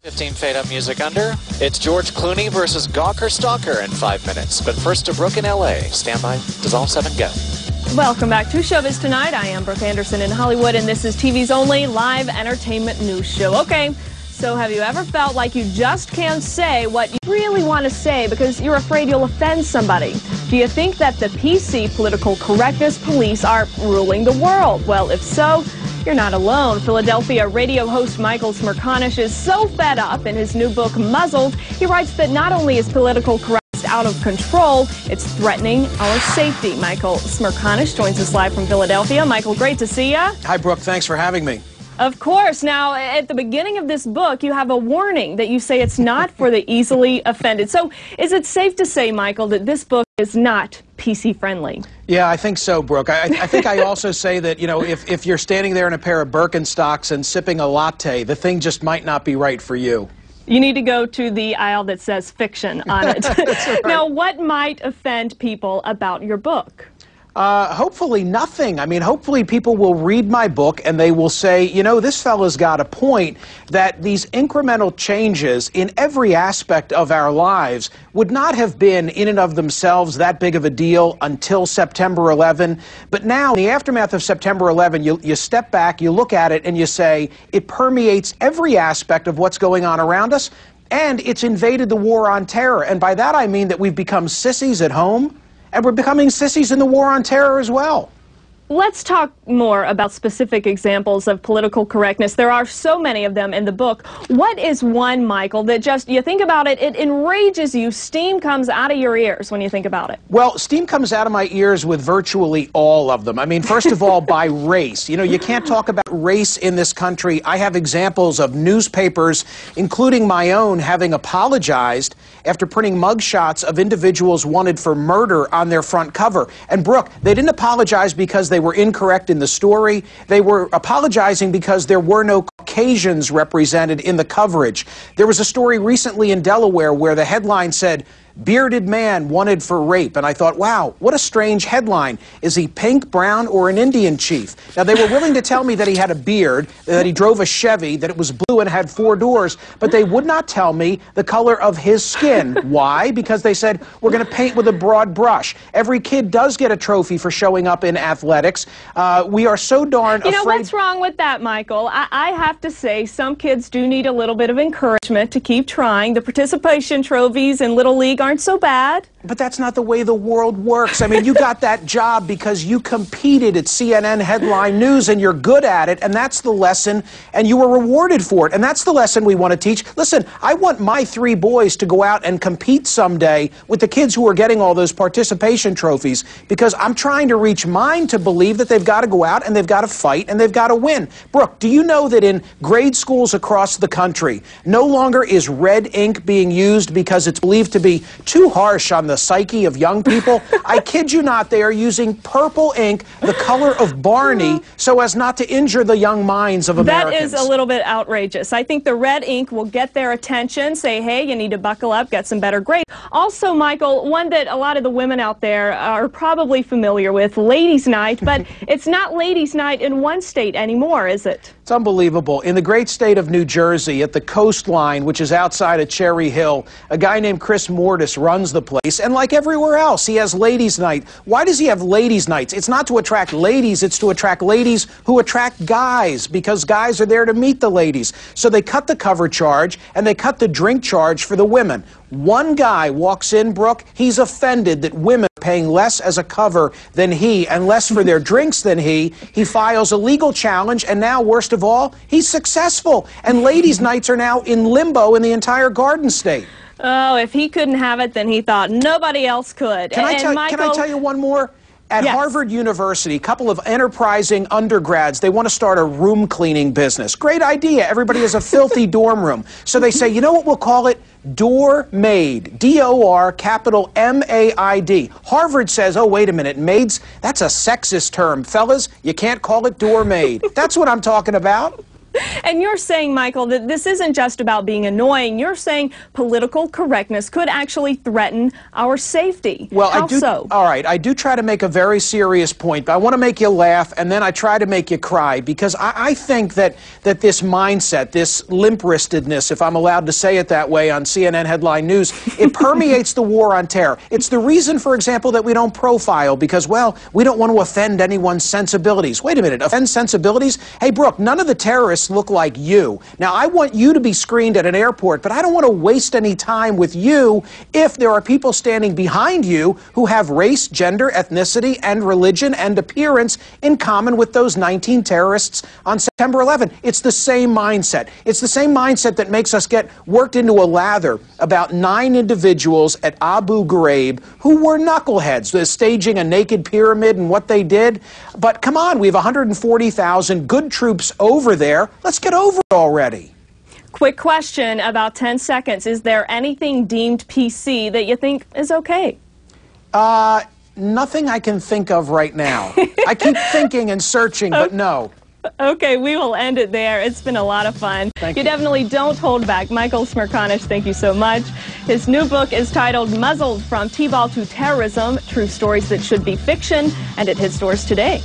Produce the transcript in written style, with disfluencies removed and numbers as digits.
15 fade up music under. It's George Clooney versus Gawker Stalker in 5 minutes. But first to Brooke in LA. Stand by. Dissolve 7 go. Welcome back to Showbiz Tonight. I am Brooke Anderson in Hollywood, and this is TV's only live entertainment news show. Okay, so have you ever felt like you just can't say what you really want to say because you're afraid you'll offend somebody? Do you think that the PC political correctness police are ruling the world? Well, if so, you're not alone. Philadelphia radio host Michael Smerconish is so fed up in his new book, Muzzled. He writes that not only is political correctness out of control, it's threatening our safety. Michael Smerconish joins us live from Philadelphia. Michael, great to see you. Hi, Brooke. Thanks for having me. Of course. Now, at the beginning of this book, you have a warning that you say it's not for the easily offended. So is it safe to say, Michael, that this book is not PC friendly? Yeah, I think so, Brooke. I think I also say that, you know, if you're standing there in a pair of Birkenstocks and sipping a latte, the thing just might not be right for you. You need to go to the aisle that says fiction on it. That's right. Now, what might offend people about your book? Hopefully nothing. I mean, hopefully people will read my book and they will say, you know, this fellow's got a point, that these incremental changes in every aspect of our lives would not have been in and of themselves that big of a deal until September 11. But now, in the aftermath of September 11, you step back, you look at it, and you say, it permeates every aspect of what's going on around us, and it's invaded the war on terror. And by that I mean that we've become sissies at home, and we're becoming sissies in the war on terror as well. Let's talk more about specific examples of political correctness. There are so many of them in the book. What is one, Michael, that just, you think about it, it enrages you, steam comes out of your ears when you think about it? Well, steam comes out of my ears with virtually all of them. I mean, first of all, by race. You know, you can't talk about race in this country. I have examples of newspapers, including my own, having apologized after printing mugshots of individuals wanted for murder on their front cover. And Brooke, they didn't apologize because they were incorrect in the story. They were apologizing because there were no Caucasians represented in the coverage. There was a story recently in Delaware where the headline said, "Bearded man wanted for rape." And I thought, wow, what a strange headline. Is he pink, brown, or an Indian chief? Now, they were willing to tell me that he had a beard, that he drove a Chevy, that it was blue and had 4 doors, but they would not tell me the color of his skin. Why? Because they said, we're going to paint with a broad brush. Every kid does get a trophy for showing up in athletics. We are so darn afraid. You know, what's wrong with that, Michael? I have to say, some kids do need a little bit of encouragement to keep trying. The participation trophies in Little League aren't so bad. But that's not the way the world works. I mean, you got that job because you competed at CNN Headline News and you're good at it, and that's the lesson, and you were rewarded for it, and that's the lesson we want to teach. Listen, I want my 3 boys to go out and compete someday with the kids who are getting all those participation trophies, because I'm trying to reach mine to believe that they've got to go out and they've got to fight and they've got to win. Brooke, do you know that in grade schools across the country, no longer is red ink being used because it's believed to be too harsh on the psyche of young people? I kid you not, they are using purple ink, the color of Barney, so as not to injure the young minds of Americans. That is a little bit outrageous. I think the red ink will get their attention, say, hey, you need to buckle up, get some better grades. Also, Michael, one that a lot of the women out there are probably familiar with, Ladies' Night, but it's not Ladies' Night in one state anymore, is it? It's unbelievable. In the great state of New Jersey, at the coastline, which is outside of Cherry Hill, a guy named Chris Mortis runs the place, and like everywhere else, he has Ladies' Night. Why does he have Ladies' Nights? It's not to attract ladies, it's to attract ladies who attract guys, because guys are there to meet the ladies. So they cut the cover charge, and they cut the drink charge for the women. One guy walks in, Brooke, he's offended that women are paying less as a cover than he, and less for their drinks than he. He files a legal challenge, and now, worst of all, he's successful. And Ladies' Nights are now in limbo in the entire Garden State. Oh, if he couldn't have it, then he thought nobody else could. Can I tell you one more? At Yes. Harvard University, a couple of enterprising undergrads, they want to start a room cleaning business. Great idea. Everybody has a filthy dorm room. So they say, you know what we'll call it? Door Maid. D-O-R, capital M-A-I-D. Harvard says, oh, wait a minute, maids, that's a sexist term. Fellas, you can't call it door maid. That's what I'm talking about. And you're saying, Michael, that this isn't just about being annoying. You're saying political correctness could actually threaten our safety. Well, How so? All right, I do try to make a very serious point, but I want to make you laugh, and then I try to make you cry, because I think that this mindset, this limp-wristedness, if I'm allowed to say it that way on CNN headline news, it permeates the war on terror. It's the reason, for example, that we don't profile, because, well, we don't want to offend anyone's sensibilities. Wait a minute, offend sensibilities? Hey, Brooke, none of the terrorists look like you. Now, I want you to be screened at an airport, but I don't want to waste any time with you if there are people standing behind you who have race, gender, ethnicity, and religion and appearance in common with those 19 terrorists on September 11. It's the same mindset. It's the same mindset that makes us get worked into a lather about 9 individuals at Abu Ghraib who were knuckleheads, staging a naked pyramid and what they did. But come on, we have 140,000 good troops over there. Let's get over it already. Quick question, about 10 seconds. Is there anything deemed PC that you think is okay? Nothing I can think of right now. I keep thinking and searching, but no. Okay, we will end it there. It's been a lot of fun. Thank you. Definitely don't hold back. Michael Smerconish, thank you so much. His new book is titled Muzzled from T-Ball to Terrorism, True Stories That Should Be Fiction, and it hits stores today.